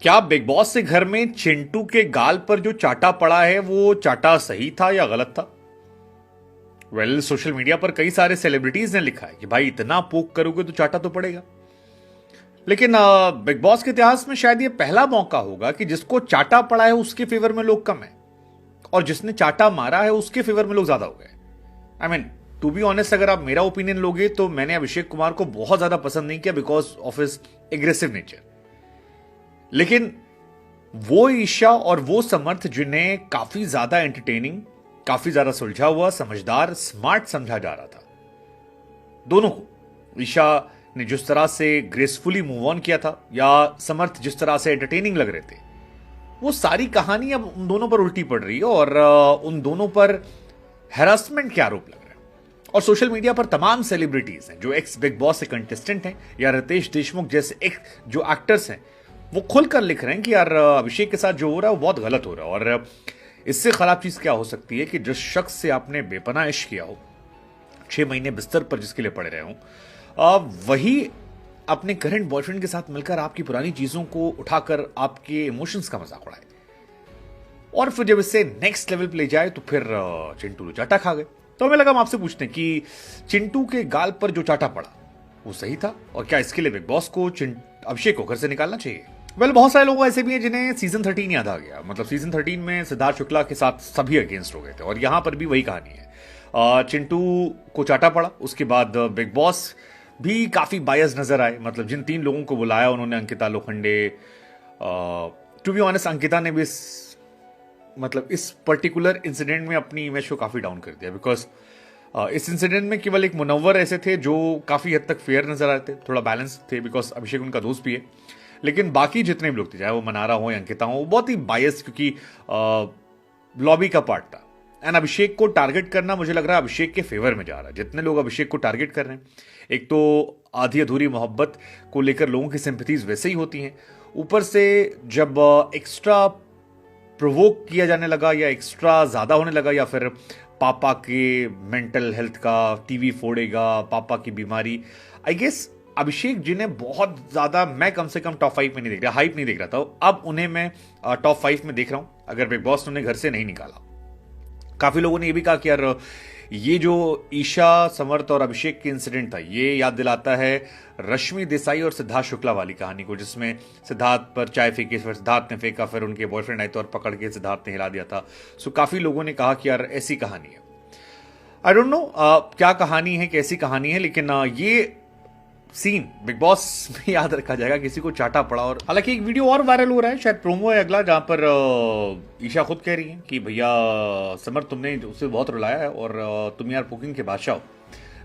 क्या big boss से घर में चिंटू के गाल पर जो चाटा पड़ा है वो चाटा सही था या गलत था? सोशल मीडिया पर कई सारे सेलिब्रिटीज ने लिखा है कि भाई इतना पोक करोगे तो चाटा तो पड़ेगा। लेकिन बिग बॉस के इतिहास में शायद ये पहला मौका होगा कि जिसको चाटा पड़ा है उसके फेवर में लोग कम है और जिसने चाटा मारा है उसके फेवर में लोग ज्यादा हो गए। I mean to be honest, अगर आप मेरा ओपिनियन लोगे तो मैंने अभिषेक कुमार को बहुत ज्यादा पसंद नहीं किया because of his aggressive nature. लेकिन वो ईशा और वो समर्थ जिन्हें काफी ज्यादा एंटरटेनिंग, काफी ज्यादा सुलझा हुआ, समझदार, स्मार्ट समझा जा रहा था, दोनों को ईशा ने जिस तरह से ग्रेसफुली मूव ऑन किया था या समर्थ जिस तरह से एंटरटेनिंग लग रहे थे, वो सारी कहानी अब उन दोनों पर उल्टी पड़ रही है और उन दोनों पर हैरासमेंट के आरोप लग रहे हैं। और सोशल मीडिया पर तमाम सेलिब्रिटीज हैं जो एक्स बिग बॉस से कंटेस्टेंट हैं या रितेश देशमुख जैसे एक्स जो एक्टर्स हैं, वो खुलकर लिख रहे हैं कि यार अभिषेक के साथ जो हो रहा है वो बहुत गलत हो रहा है। और इससे खराब चीज क्या हो सकती है कि जिस शख्स से आपने बेपनाह इश्क किया हो, 6 महीने बिस्तर पर जिसके लिए पड़े रहे हो, वही अपने करंट बॉयफ्रेंड के साथ मिलकर आपकी पुरानी चीजों को उठाकर आपके इमोशंस का मजाक उड़ाए और फिर जब इससे नेक्स्ट लेवल पे ले जाए तो फिर चिंटू चाटा खा गए। तो हमें लगा हम आपसे पूछते हैं कि चिंटू के गाल पर जो चाटा पड़ा वो सही था और क्या इसके लिए बिग बॉस को अभिषेक को घर से निकालना चाहिए? बहुत सारे लोग ऐसे भी हैं जिन्हें सीजन 13 याद आ गया। मतलब सीजन 13 में सिद्धार्थ शुक्ला के साथ सभी अगेंस्ट हो गए थे और यहां पर भी वही कहानी है। चिंटू को चाटा पड़ा, उसके बाद बिग बॉस भी काफी बायस नजर आए। मतलब जिन 3 लोगों को बुलाया उन्होंने Ankita Lokhande, to be honest Ankita ने भी इस पर्टिकुलर इंसिडेंट में अपनी इमेज को काफी डाउन कर दिया बिकॉज इस इंसिडेंट में केवल एक मुनव्वर ऐसे थे जो काफी हद तक फेयर नजर आए थे, थोड़ा बैलेंस थे बिकॉज अभिषेक उनका दोस्त भी है। लेकिन बाकी जितने भी लोग थे, चाहे वो मनारा हो या अंकिता हो, वो बहुत ही बायस क्योंकि लॉबी का पार्ट था। एंड अभिषेक को टारगेट करना मुझे लग रहा है अभिषेक के फेवर में जा रहा है। जितने लोग अभिषेक को टारगेट कर रहे हैं, एक तो आधी अधूरी मोहब्बत को लेकर लोगों की सिंपैथीज वैसे ही होती हैं, ऊपर से जब एक्स्ट्रा प्रोवोक किया जाने लगा या एक्स्ट्रा ज्यादा होने लगा या फिर पापा के मेंटल हेल्थ का टीवी फोड़ेगा, पापा की बीमारी, आई गेस अभिषेक जिन्हें बहुत ज्यादा, मैं कम से कम टॉप 5 में नहीं देख रहा, हाइप नहीं देख रहा था, अब उन्हें मैं टॉप 5 में देख रहा हूं अगर बिग बॉस ने उन्हें घर से नहीं निकाला। काफी लोगों ने यह भी कहा कि यार ये जो ईशा, समर्थ और अभिषेक के इंसिडेंट था ये याद दिलाता है रश्मि देसाई और सिद्धार्थ शुक्ला वाली कहानी को, जिसमें सिद्धार्थ पर चाय फेंकी, फिर सिद्धार्थ ने फेंका, फिर उनके बॉयफ्रेंड आए तो और पकड़ के सिद्धार्थ ने हिला दिया था। सो काफी लोगों ने कहा कि यार ऐसी कहानी है। आई डोंट नो क्या कहानी है, कैसी कहानी है, लेकिन ये सीन बिग बॉस में याद रखा जाएगा। किसी को चाटा पड़ा। और हालांकि एक वीडियो और वायरल हो रहा है, शायद प्रोमो है अगला, जहां पर ईशा खुद कह रही है कि भैया समर तुमने उसे बहुत रुलाया है और तुम यार पोकिंग के बादशाह हो,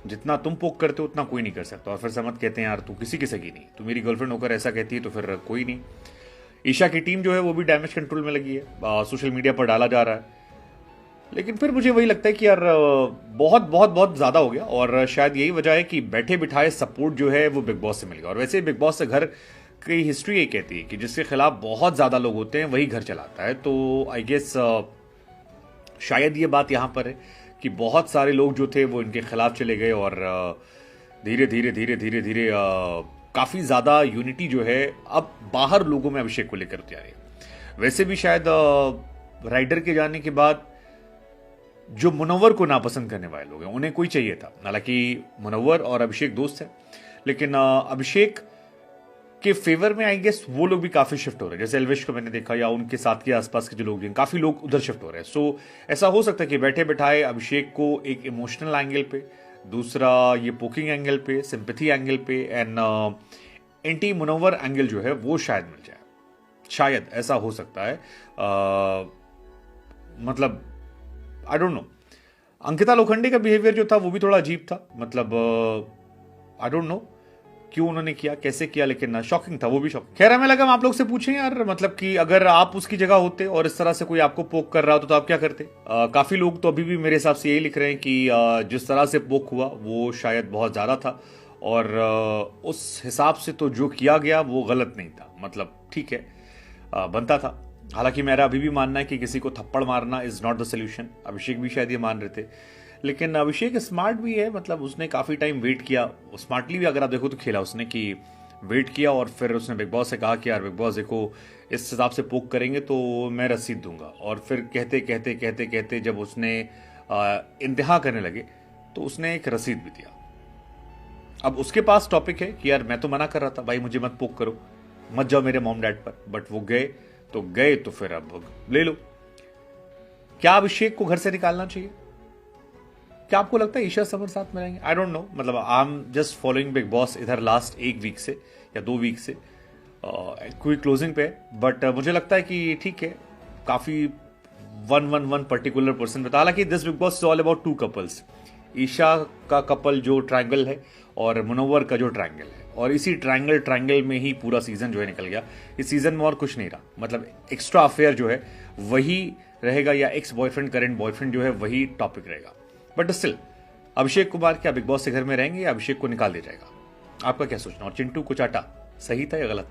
जितना तुम पोक करते हो उतना कोई नहीं कर सकता। और फिर समर कहते हैं यार तू किसी की सगी नहीं, तू मेरी गर्लफ्रेंड होकर ऐसा कहती है तो फिर कोई नहीं। ईशा की टीम जो है वो भी डैमेज कंट्रोल में लगी है, सोशल मीडिया पर डाला जा रहा है। लेकिन फिर मुझे वही लगता है कि यार बहुत बहुत बहुत ज्यादा हो गया और शायद यही वजह है कि बैठे बिठाए सपोर्ट जो है वो बिग बॉस से मिल गया। और वैसे बिग बॉस से घर की हिस्ट्री ये कहती है कि जिसके खिलाफ बहुत ज्यादा लोग होते हैं वही घर चलाता है। तो आई गेस शायद ये बात यहां पर है कि बहुत सारे लोग जो थे वो इनके खिलाफ चले गए और धीरे धीरे धीरे धीरे धीरे काफी ज्यादा यूनिटी जो है अब बाहर लोगों में अभिषेक को लेकर होती आ रही है। वैसे भी शायद राइडर के जाने के बाद जो मुनव्वर को नापसंद करने वाले लोग हैं उन्हें कोई चाहिए था। हालांकि मुनव्वर और अभिषेक दोस्त हैं, लेकिन अभिषेक के फेवर में आई गेस वो लोग भी काफी शिफ्ट हो रहे हैं। जैसे एल्विश को मैंने देखा या उनके साथ के आसपास के जो लोग हैं, काफी लोग उधर शिफ्ट हो रहे हैं। सो ऐसा हो सकता है कि बैठे बैठाए अभिषेक को एक इमोशनल एंगल पे, दूसरा ये पोकिंग एंगल पे, सिंपैथी एंगल पे एंड एंटी मुनव्वर एंगल जो है वो शायद मिल जाए। शायद ऐसा हो सकता है। मतलब I don't know, Ankita Lokhande का बिहेवियर जो था वो भी थोड़ा अजीब था। मतलब आई डोंट नो क्यों उन्होंने किया, कैसे किया, लेकिन शॉकिंग था, वो भी शॉकिंग। खैर हमें लगा हम आप लोग से पूछें यार, मतलब कि अगर आप उसकी जगह होते और इस तरह से कोई आपको पोक कर रहा होता तो आप क्या करते? काफी लोग तो अभी भी मेरे हिसाब से यही लिख रहे हैं कि जिस तरह से पोक हुआ वो शायद बहुत ज्यादा था और उस हिसाब से तो जो किया गया वो गलत नहीं था। मतलब ठीक है, बनता था। हालांकि मेरा अभी भी मानना है कि किसी को थप्पड़ मारना इज नॉट द सोल्यूशन। अभिषेक भी शायद ये मान रहे थे, लेकिन अभिषेक स्मार्ट भी है। मतलब उसने काफी टाइम वेट किया, स्मार्टली भी अगर आप देखो तो खेला उसने कि वेट किया और फिर उसने बिग बॉस से कहा कि यार बिग बॉस देखो, इस हिसाब से पोक करेंगे तो मैं रसीद दूंगा। और फिर कहते कहते कहते कहते जब उसने इंतहा करने लगे तो उसने एक रसीद भी दिया। अब उसके पास टॉपिक है कि यार मैं तो मना कर रहा था भाई, मुझे मत पोक करो, मत जाओ मेरे मॉम डैड पर, बट वो गए तो फिर अब ले लो। क्या अभिषेक को घर से निकालना चाहिए? क्या आपको लगता है ईशा समर साथ में रहेंगे? आई डोंट नो, मतलब I am just following big boss इधर लास्ट 1 वीक से या 2 वीक से, कोई क्लोजिंग पे, बट मुझे लगता है कि ठीक है, काफी वन पर्टिकुलर पर्सन बता। हालांकि this Bigg Boss is all about 2 couples, Isha का कपल जो ट्रायंगल है और मुनव्वर का जो ट्रायंगल है, और इसी ट्रायंगल में ही पूरा सीजन जो है निकल गया। इस सीजन में और कुछ नहीं रहा, मतलब एक्स्ट्रा अफेयर जो है वही रहेगा, या एक्स बॉयफ्रेंड करंट बॉयफ्रेंड जो है वही टॉपिक रहेगा। बट स्टिल अभिषेक कुमार क्या बिग बॉस के घर में रहेंगे या अभिषेक को निकाल दिया जाएगा? आपका क्या सोचना? और चिंटू को चाटा सही था या गलत?